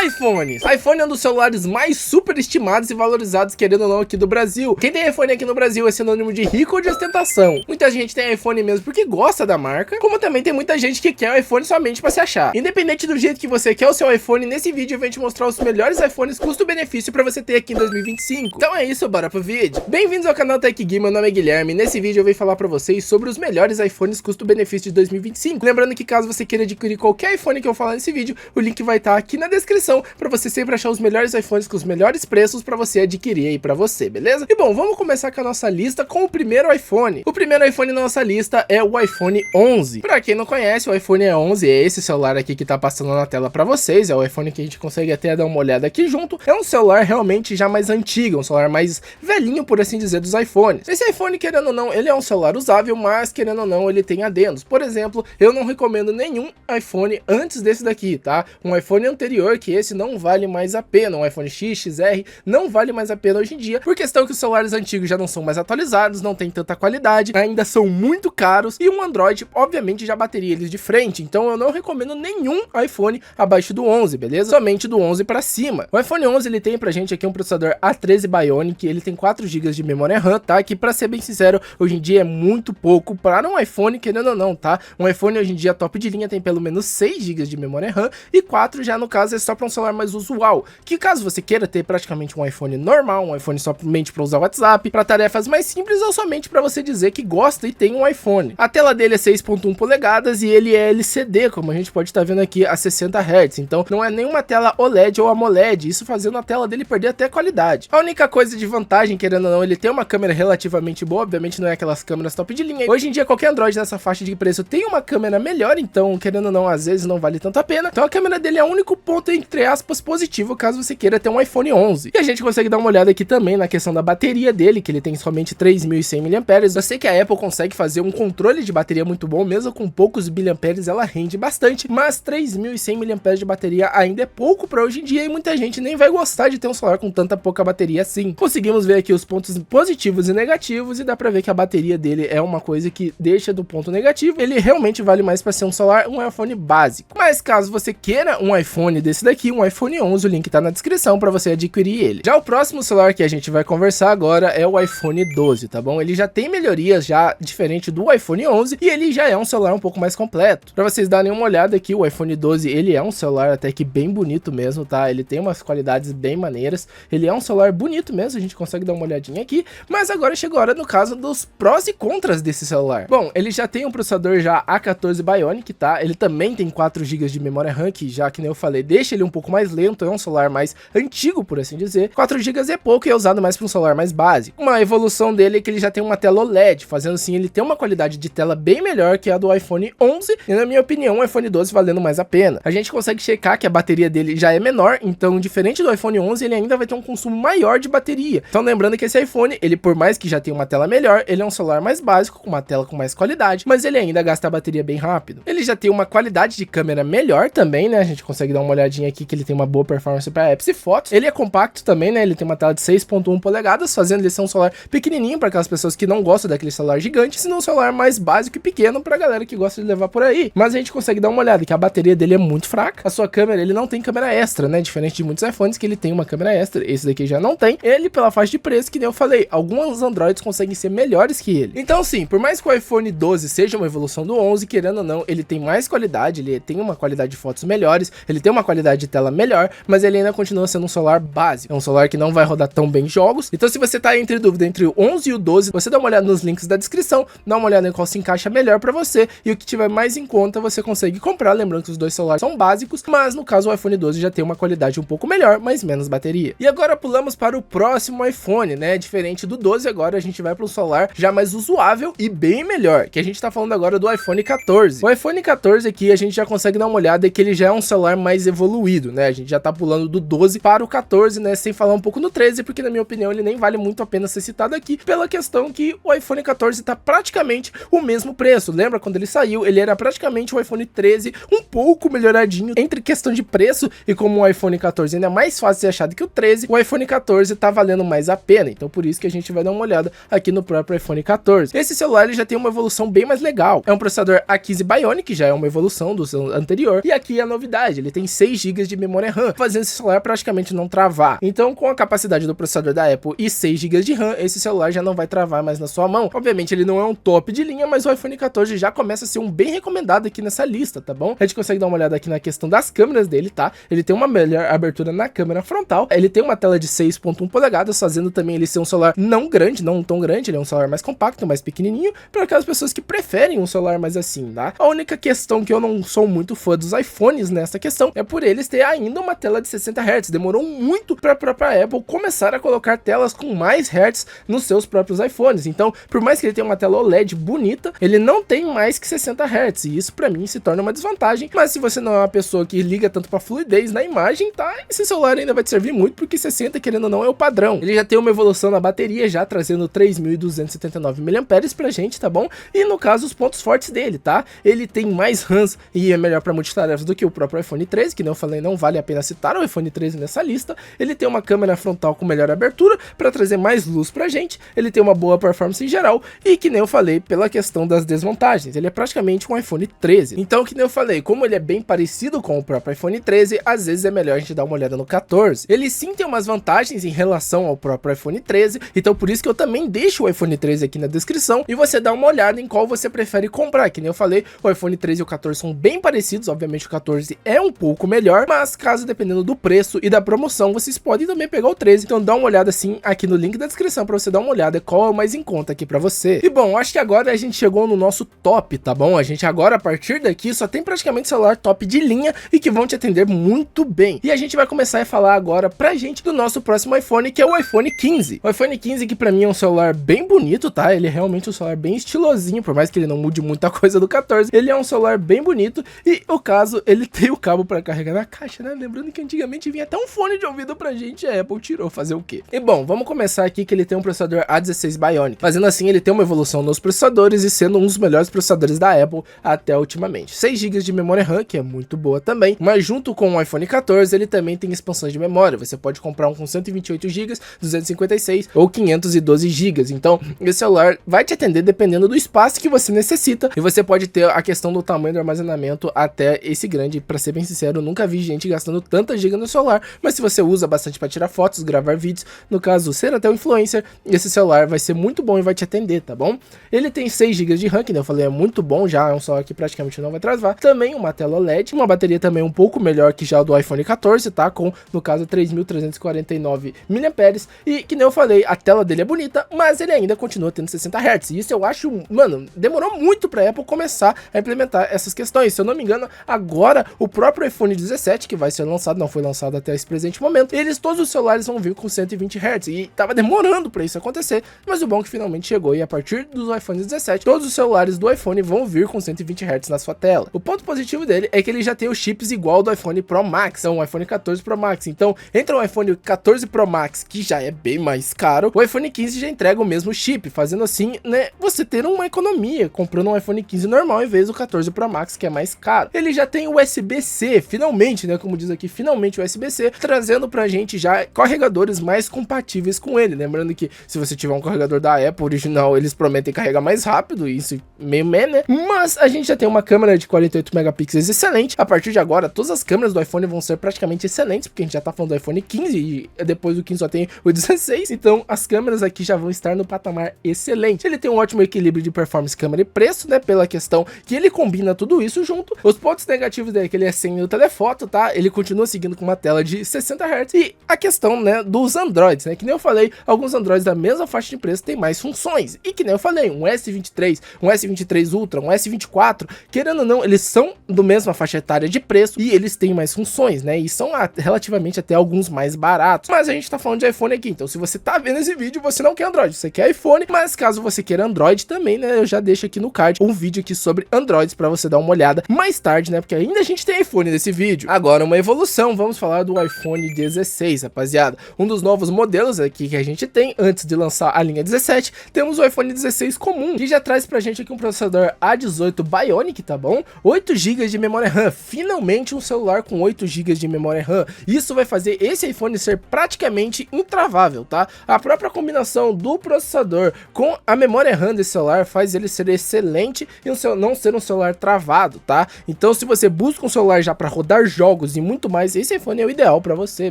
iPhones. iPhone é um dos celulares mais superestimados e valorizados, querendo ou não, aqui do Brasil. Quem tem iPhone aqui no Brasil é sinônimo de rico ou de ostentação. Muita gente tem iPhone mesmo porque gosta da marca, como também tem muita gente que quer o iPhone somente pra se achar. Independente do jeito que você quer o seu iPhone, nesse vídeo eu venho te mostrar os melhores iPhones custo-benefício pra você ter aqui em 2025. Então é isso, bora pro vídeo. Bem-vindos ao canal Tech Gui, meu nome é Guilherme. Nesse vídeo eu venho falar pra vocês sobre os melhores iPhones custo-benefício de 2025. Lembrando que caso você queira adquirir qualquer iPhone que eu falar nesse vídeo, o link vai estar aqui na descrição pra você sempre achar os melhores iPhones com os melhores preços pra você adquirir aí pra você, beleza? E bom, vamos começar com a nossa lista com o primeiro iPhone. O primeiro iPhone na nossa lista é o iPhone 11. Pra quem não conhece, o iPhone 11 é esse celular aqui que tá passando na tela pra vocês. É o iPhone que a gente consegue até dar uma olhada aqui junto. É um celular realmente já mais antigo, um celular mais velhinho, por assim dizer, dos iPhones. Esse iPhone, querendo ou não, ele é um celular usável, mas querendo ou não, ele tem adendos. Por exemplo, eu não recomendo nenhum iPhone antes desse daqui, tá? Um iPhone anterior que esse não vale mais a pena. Um iPhone X, XR não vale mais a pena hoje em dia, por questão que os celulares antigos já não são mais atualizados, não tem tanta qualidade, ainda são muito caros, e um Android, obviamente, já bateria eles de frente. Então eu não recomendo nenhum iPhone abaixo do 11, beleza? Somente do 11 pra cima. O iPhone 11, ele tem pra gente aqui um processador A13 Bionic, ele tem 4 GB de memória RAM, tá? Que, pra ser bem sincero, hoje em dia é muito pouco para um iPhone, querendo ou não, tá? Um iPhone hoje em dia top de linha tem pelo menos 6 GB de memória RAM, e 4 já no caso é só para um celular mais usual, que caso você queira ter praticamente um iPhone normal, um iPhone somente para usar o WhatsApp, para tarefas mais simples, ou somente para você dizer que gosta e tem um iPhone. A tela dele é 6.1 polegadas e ele é LCD, como a gente pode estar vendo aqui, a 60 Hz, então não é nenhuma tela OLED ou AMOLED, isso fazendo a tela dele perder até qualidade. A única coisa de vantagem, querendo ou não, ele tem uma câmera relativamente boa, obviamente não é aquelas câmeras top de linha. Hoje em dia qualquer Android nessa faixa de preço tem uma câmera melhor, então querendo ou não, às vezes não vale tanto a pena. Então a câmera dele é o único ponto, entre aspas, positivo, caso você queira ter um iPhone 11. E a gente consegue dar uma olhada aqui também na questão da bateria dele, que ele tem somente 3.100 mAh. Eu sei que a Apple consegue fazer um controle de bateria muito bom, mesmo com poucos miliamperes ela rende bastante, mas 3.100 mAh de bateria ainda é pouco para hoje em dia, e muita gente nem vai gostar de ter um celular com tanta pouca bateria assim. Conseguimos ver aqui os pontos positivos e negativos, e dá pra ver que a bateria dele é uma coisa que deixa do ponto negativo. Ele realmente vale mais para ser um celular, um iPhone básico. Mas caso você queira um iPhone desse daqui, um iPhone 11, o link tá na descrição para você adquirir ele. Já o próximo celular que a gente vai conversar agora é o iPhone 12, tá bom? Ele já tem melhorias já diferente do iPhone 11 e ele já é um celular um pouco mais completo. Para vocês darem uma olhada aqui, o iPhone 12, ele é um celular até que bem bonito mesmo, tá? Ele tem umas qualidades bem maneiras, ele é um celular bonito mesmo, a gente consegue dar uma olhadinha aqui, mas agora chegou a hora no caso dos prós e contras desse celular. Bom, ele já tem um processador já A14 Bionic, tá? Ele também tem 4 GB de memória RAM, que já que nem eu falei, deixa ele um pouco mais lento, é um celular mais antigo, por assim dizer. 4 GB é pouco e é usado mais para um celular mais básico. Uma evolução dele é que ele já tem uma tela OLED, fazendo assim ele ter uma qualidade de tela bem melhor que a do iPhone 11, e na minha opinião o iPhone 12 valendo mais a pena. A gente consegue checar que a bateria dele já é menor, então diferente do iPhone 11 ele ainda vai ter um consumo maior de bateria. Então lembrando que esse iPhone, ele por mais que já tenha uma tela melhor, ele é um celular mais básico, com uma tela com mais qualidade, mas ele ainda gasta a bateria bem rápido. Ele já tem uma qualidade de câmera melhor também, né? A gente consegue dar uma olhadinha aqui que ele tem uma boa performance para apps e fotos. Ele é compacto também, né? Ele tem uma tela de 6.1 polegadas, fazendo ele ser um celular pequenininho para aquelas pessoas que não gostam daquele celular gigante, senão um celular mais básico e pequeno pra galera que gosta de levar por aí. Mas a gente consegue dar uma olhada que a bateria dele é muito fraca. A sua câmera, ele não tem câmera extra, né? Diferente de muitos iPhones que ele tem uma câmera extra, esse daqui já não tem. Ele, pela faixa de preço, que nem eu falei, alguns Androids conseguem ser melhores que ele. Então sim, por mais que o iPhone 12 seja uma evolução do 11, querendo ou não, ele tem mais qualidade, ele tem uma qualidade de fotos melhores, ele tem uma qualidade de tela melhor, mas ele ainda continua sendo um celular básico. É um celular que não vai rodar tão bem jogos. Então se você tá entre dúvida entre o 11 e o 12, você dá uma olhada nos links da descrição, dá uma olhada em qual se encaixa melhor pra você, e o que tiver mais em conta você consegue comprar. Lembrando que os dois celulares são básicos, mas no caso o iPhone 12 já tem uma qualidade um pouco melhor, mas menos bateria. E agora pulamos para o próximo iPhone, né? Diferente do 12, agora a gente vai para um celular já mais usuável e bem melhor, que a gente tá falando agora do iPhone 14. O iPhone 14 aqui a gente já consegue dar uma olhada que ele já é um celular mais evoluído, né? A gente já tá pulando do 12 para o 14, né? Sem falar um pouco no 13, porque na minha opinião ele nem vale muito a pena ser citado aqui, pela questão que o iPhone 14 tá praticamente o mesmo preço. Lembra quando ele saiu? Ele era praticamente o iPhone 13, um pouco melhoradinho entre questão de preço, e como o iPhone 14 ainda é mais fácil de ser achado que o 13, o iPhone 14 tá valendo mais a pena. Então por isso que a gente vai dar uma olhada aqui no próprio iPhone 14. Esse celular ele já tem uma evolução bem mais legal. É um processador A15 Bionic, que já é uma evolução do seu anterior, e aqui a novidade, ele tem 6 GB de de memória RAM, fazendo esse celular praticamente não travar. Então, com a capacidade do processador da Apple e 6 GB de RAM, esse celular já não vai travar mais na sua mão. Obviamente, ele não é um top de linha, mas o iPhone 14 já começa a ser um bem recomendado aqui nessa lista, tá bom? A gente consegue dar uma olhada aqui na questão das câmeras dele, tá? Ele tem uma melhor abertura na câmera frontal, ele tem uma tela de 6.1 polegadas, fazendo também ele ser um celular não grande, não tão grande, ele é um celular mais compacto, mais pequenininho, para aquelas pessoas que preferem um celular mais assim, tá? A única questão que eu não sou muito fã dos iPhones nessa questão é por eles ter ainda uma tela de 60 Hz. Demorou muito para a própria Apple começar a colocar telas com mais Hz nos seus próprios iPhones. Então, por mais que ele tenha uma tela OLED bonita, ele não tem mais que 60 Hz, e isso para mim se torna uma desvantagem. Mas se você não é uma pessoa que liga tanto para fluidez na imagem, tá? Esse celular ainda vai te servir muito, porque 60, querendo ou não, é o padrão. Ele já tem uma evolução na bateria, já trazendo 3.279 mAh pra gente, tá bom? E no caso, os pontos fortes dele, tá? Ele tem mais RAMs e é melhor para multitarefas do que o próprio iPhone 13, que não falei, não vale a pena citar o iPhone 13 nessa lista. Ele tem uma câmera frontal com melhor abertura para trazer mais luz pra gente. Ele tem uma boa performance em geral e, que nem eu falei, pela questão das desvantagens, ele é praticamente um iPhone 13. Então, que nem eu falei, como ele é bem parecido com o próprio iPhone 13, às vezes é melhor a gente dar uma olhada no 14. Ele sim tem umas vantagens em relação ao próprio iPhone 13, então por isso que eu também deixo o iPhone 13 aqui na descrição e você dá uma olhada em qual você prefere comprar. Que nem eu falei, o iPhone 13 e o 14 são bem parecidos, obviamente o 14 é um pouco melhor, mas caso dependendo do preço e da promoção, vocês podem também pegar o 13, então dá uma olhada assim aqui no link da descrição para você dar uma olhada qual é o mais em conta aqui para você. E bom, acho que agora a gente chegou no nosso top, tá bom? A gente agora, a partir daqui, só tem praticamente celular top de linha e que vão te atender muito bem. E a gente vai começar a falar agora pra gente do nosso próximo iPhone, que é o iPhone 15. O iPhone 15, que pra mim é um celular bem bonito, tá? Ele é realmente um celular bem estilosinho, por mais que ele não mude muita coisa do 14. Ele é um celular bem bonito e, o caso, ele tem o cabo pra carregar na caixa, né? Lembrando que antigamente vinha até um fone de ouvido pra gente, a Apple tirou, fazer o quê? E bom, vamos começar aqui que ele tem um processador A16 Bionic. Fazendo assim, ele tem uma evolução nos processadores e sendo um dos melhores processadores da Apple até ultimamente. 6 GB de memória RAM, que é muito boa também, mas junto com o iPhone 14, ele também tem expansões de memória. Você pode comprar um com 128 GB, 256 ou 512 GB. Então, esse celular vai te atender dependendo do espaço que você necessita, e você pode ter a questão do tamanho do armazenamento até esse grande. Para ser bem sincero, eu nunca vi gente gastando tanta giga no celular, mas se você usa bastante para tirar fotos, gravar vídeos, no caso, ser até um influencer, esse celular vai ser muito bom e vai te atender, tá bom? Ele tem 6 GB de RAM, que eu falei, é muito bom, já é um celular que praticamente não vai travar. Também uma tela OLED, uma bateria também um pouco melhor que já do iPhone 14, tá? Com, no caso, 3.349 mAh. E, que nem eu falei, a tela dele é bonita, mas ele ainda continua tendo 60 Hz. E isso eu acho, mano, demorou muito pra Apple começar a implementar essas questões. Se eu não me engano, agora o próprio iPhone 17, que vai ser lançado, não foi lançado até esse presente momento, todos os celulares vão vir com 120 Hz. E tava demorando pra isso acontecer, mas o bom é que finalmente chegou. E a partir do iPhone 17, todos os celulares do iPhone vão vir com 120 Hz na sua tela. O ponto positivo dele é que ele já tem os chips igual do iPhone Pro Max, então o iPhone 14 Pro Max. Então, entre o iPhone 14 Pro Max, que já é bem mais caro, o iPhone 15 já entrega o mesmo chip, fazendo assim, né, você ter uma economia comprando um iPhone 15 normal em vez do 14 Pro Max, que é mais caro. Ele já tem USB-C, finalmente, né, como diz aqui, finalmente USB-C, trazendo pra gente já carregadores mais compatíveis com ele. Lembrando que se você tiver um carregador da Apple original, eles prometem carregar mais rápido, isso meio né? Mas a gente já tem uma câmera de 48 megapixels excelente. A partir de agora, todas as câmeras do iPhone vão ser praticamente excelentes, porque a gente já tá falando do iPhone 15 e depois do 15 só tem o 16, então as câmeras aqui já vão estar no patamar excelente. Ele tem um ótimo equilíbrio de performance, câmera e preço, né, pela questão que ele combina tudo isso junto. Os pontos negativos dele é que ele é sem o telefoto, tá? Ele continua seguindo com uma tela de 60 Hz. E a questão, né, dos Androids, né, que nem eu falei, alguns Androids da mesma faixa de preço tem mais funções. E que nem eu falei, um S23, um S23 Ultra, um S24, querendo ou não, eles são do mesma faixa etária de preço e eles têm mais funções, né? E são relativamente até alguns mais baratos. Mas a gente tá falando de iPhone aqui, então se você tá vendo esse vídeo, você não quer Android, você quer iPhone, mas caso você queira Android também, né, eu já deixo aqui no card um vídeo aqui sobre Androids pra você dar uma olhada mais tarde, né, porque ainda a gente tem iPhone nesse vídeo. Agora, uma evolução, vamos falar do iPhone 16, rapaziada. Um dos novos modelos aqui que a gente tem, antes de lançar a linha 17, temos o iPhone 16 comum, que já traz pra gente aqui um processador A18 Bionic, tá bom? 8 GB de memória RAM, finalmente um celular com 8 GB de memória RAM. Isso vai fazer esse iPhone ser praticamente intravável, tá? A própria combinação do processador com a memória RAM desse celular faz ele ser excelente e não ser um celular travado, tá? Então, se você busca um celular já para rodar jogos jogos e muito mais, esse iPhone é o ideal para você,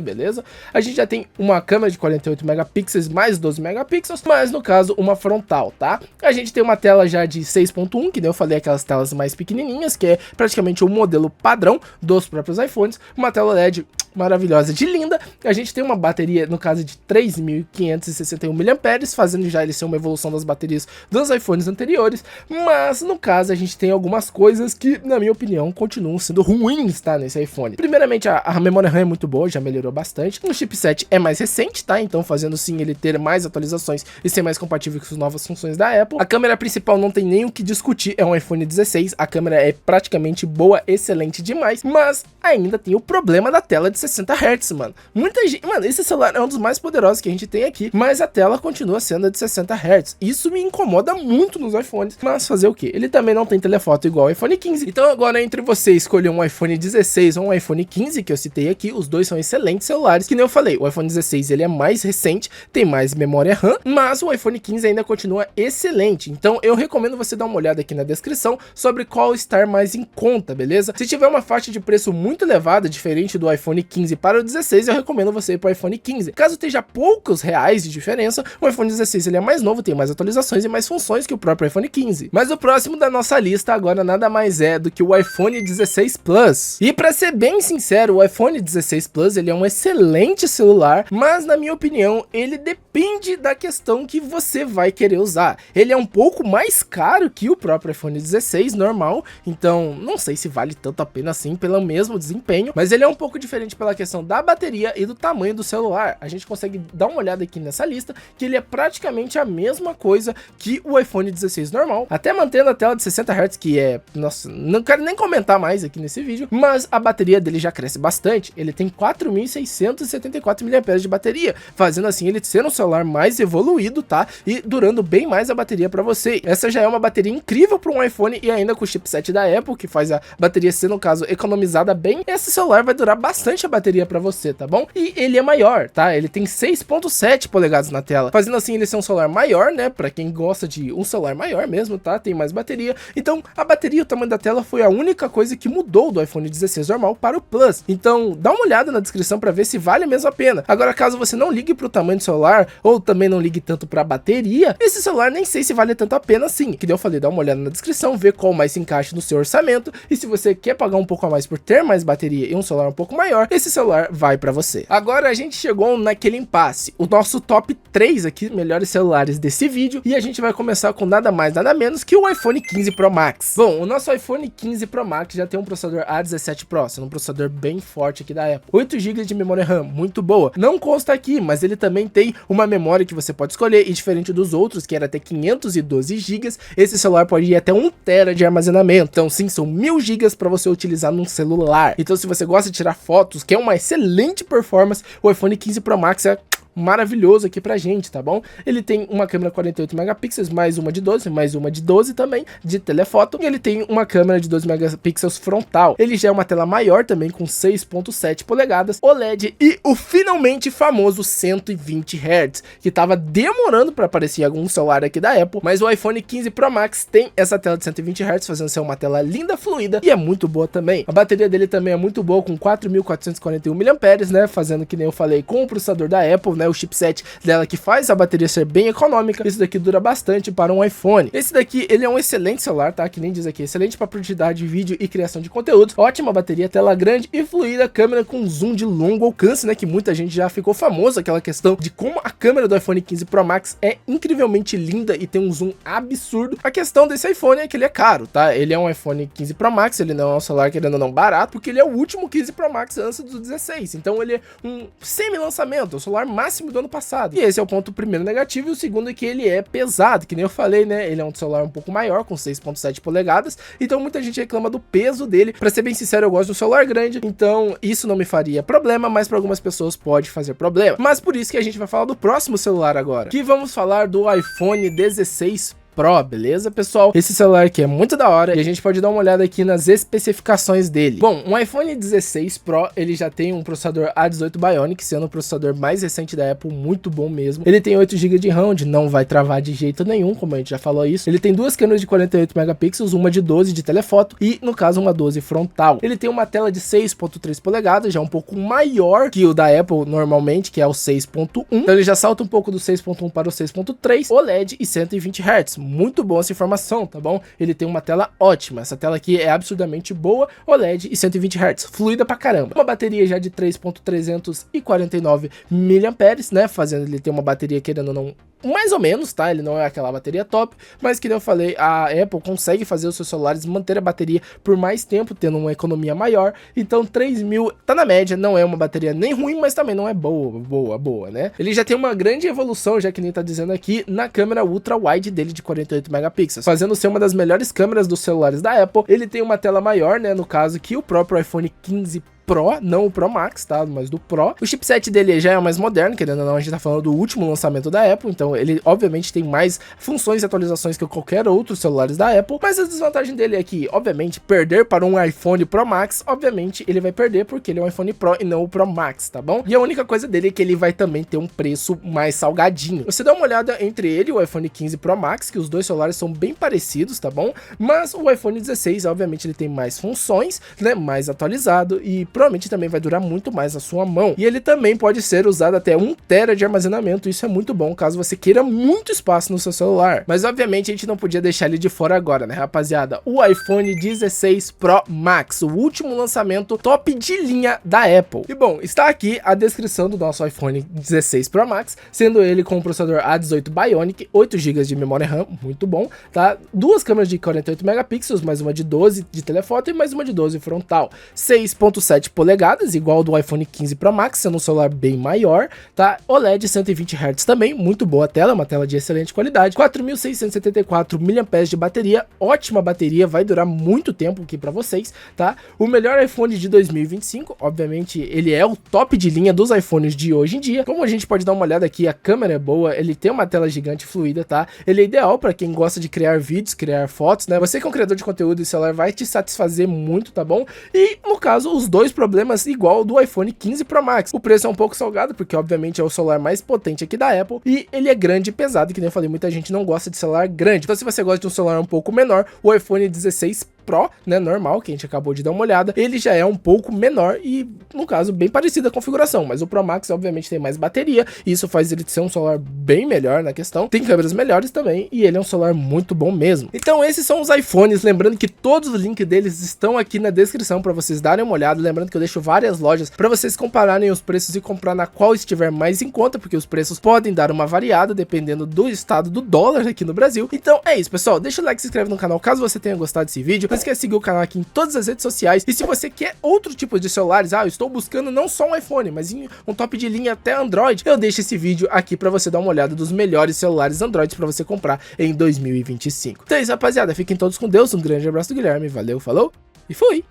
beleza? A gente já tem uma câmera de 48 megapixels mais 12 megapixels, mas no caso uma frontal, tá? A gente tem uma tela já de 6.1, que nem eu falei, aquelas telas mais pequenininhas, que é praticamente o modelo padrão dos próprios iPhones, uma tela LED maravilhosa de linda. A gente tem uma bateria, no caso, de 3.561 mAh, fazendo já ele ser uma evolução das baterias dos iPhones anteriores, mas no caso a gente tem algumas coisas que, na minha opinião, continuam sendo ruins, tá, nesse iPhone. Primeiramente, a memória RAM é muito boa, já melhorou bastante. O chipset é mais recente, tá, então fazendo sim ele ter mais atualizações e ser mais compatível com as novas funções da Apple. A câmera principal não tem nem o que discutir, é um iPhone 16, a câmera é praticamente boa, excelente demais, mas ainda tem o problema da tela de 60 Hz, mano. Muita gente, mano, esse celular é um dos mais poderosos que a gente tem aqui, mas a tela continua sendo de 60 Hz. Isso me incomoda muito nos iPhones, mas fazer o que? Ele também não tem telefoto igual ao iPhone 15. Então agora, entre você escolher um iPhone 16 ou um iPhone 15, que eu citei aqui, os dois são excelentes celulares, que nem eu falei, o iPhone 16 ele é mais recente, tem mais memória RAM, mas o iPhone 15 ainda continua excelente. Então eu recomendo você dar uma olhada aqui na descrição sobre qual estar mais em conta, beleza? Se tiver uma faixa de preço muito elevada, diferente do iPhone 15 para o 16, eu recomendo você ir para o iPhone 15. Caso esteja poucos reais de diferença, o iPhone 16 ele é mais novo, tem mais atualizações e mais funções que o próprio iPhone 15. Mas o próximo da nossa lista agora nada mais é do que o iPhone 16 Plus. E para ser bem sincero, o iPhone 16 Plus ele é um excelente celular, mas na minha opinião ele depende da questão que você vai querer usar. Ele é um pouco mais caro que o próprio iPhone 16 normal, então não sei se vale tanto a pena assim pelo mesmo desempenho, mas ele é um pouco diferente pela questão da bateria e do tamanho do celular. A gente consegue dar uma olhada aqui nessa lista, que ele é praticamente a mesma coisa que o iPhone 16 normal, até mantendo a tela de 60 Hz, que é, nossa, não quero nem comentar mais aqui nesse vídeo, mas a bateria dele já cresce bastante. Ele tem 4.674 mAh de bateria, fazendo assim ele ser um celular mais evoluído, tá? E durando bem mais a bateria para você. Essa já é uma bateria incrível para um iPhone, e ainda com o chipset da Apple, que faz a bateria ser, no caso, economizada bem, esse celular vai durar bastante a bateria para você, tá bom? E ele é maior, tá? Ele tem 6.7 polegadas na tela, fazendo assim ele ser um celular maior, né? Para quem gosta de um celular maior mesmo, tá? Tem mais bateria. Então, a bateria e o tamanho da tela foi a única coisa que mudou do iPhone 16 normal para o Plus. Então, dá uma olhada na descrição para ver se vale mesmo a pena. Agora, caso você não ligue pro tamanho do celular, ou também não ligue tanto pra bateria, esse celular nem sei se vale tanto a pena assim. Que nem eu falei, dá uma olhada na descrição, ver qual mais se encaixa no seu orçamento, e se você quer pagar um pouco a mais por ter mais bateria e um celular um pouco maior, esse celular vai pra você. Agora a gente chegou naquele impasse, o nosso top 3 aqui, melhores celulares desse vídeo, e a gente vai começar com nada mais, nada menos que o iPhone 15 Pro Max. Bom, o nosso iPhone 15 Pro Max já tem um processador A17 Pro, sendo um processador bem forte aqui da Apple. 8 GB de memória RAM, muito boa. Não consta aqui, mas ele também tem uma memória que você pode escolher, e diferente dos outros, que era até 512 GB, esse celular pode ir até 1 TB de armazenamento. Então sim, são 1000 GB para você utilizar num celular. Então se você gosta de tirar fotos, quer uma excelente performance, o iPhone 15 Pro Max é maravilhoso aqui pra gente, tá bom? Ele tem uma câmera 48 megapixels, mais uma de 12, mais uma de 12 também, de telefoto, e ele tem uma câmera de 12 megapixels frontal. Ele já é uma tela maior também, com 6.7 polegadas, OLED e o finalmente famoso 120 Hz, que tava demorando pra aparecer em algum celular aqui da Apple, mas o iPhone 15 Pro Max tem essa tela de 120 Hz, fazendo ser uma tela linda, fluida, e é muito boa também. A bateria dele também é muito boa, com 4.441 mAh, né, fazendo que nem eu falei, com o processador da Apple, né, o chipset dela que faz a bateria ser bem econômica. Isso daqui dura bastante para um iPhone. Esse daqui, ele é um excelente celular, tá? Que nem diz aqui, excelente para produtividade de vídeo e criação de conteúdos. Ótima bateria, tela grande e fluida, câmera com zoom de longo alcance, né? Que muita gente já ficou famoso, aquela questão de como a câmera do iPhone 15 Pro Max é incrivelmente linda e tem um zoom absurdo. A questão desse iPhone é que ele é caro, tá? Ele é um iPhone 15 Pro Max, ele não é um celular querendo ou não barato, porque ele é o último 15 Pro Max antes do 16. Então ele é um semi-lançamento, o celular máximo do ano passado. E esse é o ponto primeiro negativo, e o segundo é que ele é pesado, que nem eu falei, né? Ele é um celular um pouco maior, com 6.7 polegadas, então muita gente reclama do peso dele. Pra ser bem sincero, eu gosto do celular grande, então isso não me faria problema, mas para algumas pessoas pode fazer problema. Mas por isso que a gente vai falar do próximo celular agora, que vamos falar do iPhone 16 Pro, beleza, pessoal? Esse celular aqui é muito da hora e a gente pode dar uma olhada aqui nas especificações dele. Bom, um iPhone 16 Pro, ele já tem um processador A18 Bionic, sendo o processador mais recente da Apple, muito bom mesmo. Ele tem 8 GB de RAM, onde não vai travar de jeito nenhum, como a gente já falou isso. Ele tem duas câmeras de 48 megapixels, uma de 12 de telefoto e, no caso, uma 12 frontal. Ele tem uma tela de 6.3 polegadas, já um pouco maior que o da Apple normalmente, que é o 6.1. Então ele já salta um pouco do 6.1 para o 6.3, OLED e 120 Hz. Muito boa essa informação, tá bom? Ele tem uma tela ótima. Essa tela aqui é absurdamente boa, OLED e 120 Hz, fluida pra caramba. Uma bateria já de 3.349 mAh, né? Fazendo ele ter uma bateria, querendo ou não, mais ou menos, tá? Ele não é aquela bateria top, mas que eu falei, a Apple consegue fazer os seus celulares manter a bateria por mais tempo, tendo uma economia maior. Então 3.000 tá na média, não é uma bateria nem ruim, mas também não é boa, né? Ele já tem uma grande evolução, já que nem tá dizendo aqui, na câmera ultra wide dele de 48 megapixels, fazendo ser uma das melhores câmeras dos celulares da Apple. Ele tem uma tela maior, né, no caso que o próprio iPhone 15 Pro, não o Pro Max, tá? Mas do Pro. O chipset dele já é mais moderno, querendo ou não, a gente tá falando do último lançamento da Apple, então ele obviamente tem mais funções e atualizações que qualquer outro celulares da Apple, mas a desvantagem dele é que, obviamente, perder para um iPhone Pro Max, obviamente ele vai perder porque ele é um iPhone Pro e não o Pro Max, tá bom? E a única coisa dele é que ele vai também ter um preço mais salgadinho. Você dá uma olhada entre ele e o iPhone 15 Pro Max, que os dois celulares são bem parecidos, tá bom? Mas o iPhone 16, obviamente, ele tem mais funções, né? Mais atualizado e provavelmente também vai durar muito mais na sua mão. E ele também pode ser usado até 1 TB de armazenamento. Isso é muito bom caso você queira muito espaço no seu celular. Mas obviamente a gente não podia deixar ele de fora agora, né, rapaziada? O iPhone 16 Pro Max, o último lançamento top de linha da Apple. E bom, está aqui a descrição do nosso iPhone 16 Pro Max, sendo ele com o processador A18 Bionic, 8 GB de memória RAM, muito bom, tá? Duas câmeras de 48 megapixels, mais uma de 12 de telefoto e mais uma de 12 frontal. 6.7 polegadas, igual ao do iPhone 15 Pro Max, sendo um celular bem maior, tá? OLED 120 Hz também, muito boa a tela, uma tela de excelente qualidade. 4.674 mAh de bateria, ótima bateria, vai durar muito tempo aqui pra vocês, tá? O melhor iPhone de 2025, obviamente ele é o top de linha dos iPhones de hoje em dia. Como a gente pode dar uma olhada aqui, a câmera é boa, ele tem uma tela gigante fluida, tá? Ele é ideal pra quem gosta de criar vídeos, criar fotos, né? Você que é um criador de conteúdo, esse celular vai te satisfazer muito, tá bom? E no caso, os dois problemas igual do iPhone 15 Pro Max. O preço é um pouco salgado, porque obviamente é o celular mais potente aqui da Apple, e ele é grande e pesado, que nem eu falei, muita gente não gosta de celular grande. Então se você gosta de um celular um pouco menor, o iPhone 16 Pro, né, normal, que a gente acabou de dar uma olhada, ele já é um pouco menor e, no caso, bem parecido a configuração, mas o Pro Max, obviamente, tem mais bateria, e isso faz ele ser um celular bem melhor na questão, tem câmeras melhores também, e ele é um celular muito bom mesmo. Então, esses são os iPhones, lembrando que todos os links deles estão aqui na descrição para vocês darem uma olhada, lembrando que eu deixo várias lojas para vocês compararem os preços e comprar na qual estiver mais em conta, porque os preços podem dar uma variada, dependendo do estado do dólar aqui no Brasil. Então, é isso, pessoal, deixa o like, se inscreve no canal caso você tenha gostado desse vídeo, não esquece de seguir o canal aqui em todas as redes sociais. E se você quer outro tipo de celulares, eu estou buscando não só um iPhone, mas um top de linha até Android, eu deixo esse vídeo aqui para você dar uma olhada dos melhores celulares Android para você comprar em 2025. Então é isso, rapaziada, fiquem todos com Deus, um grande abraço do Guilherme, valeu, falou e fui!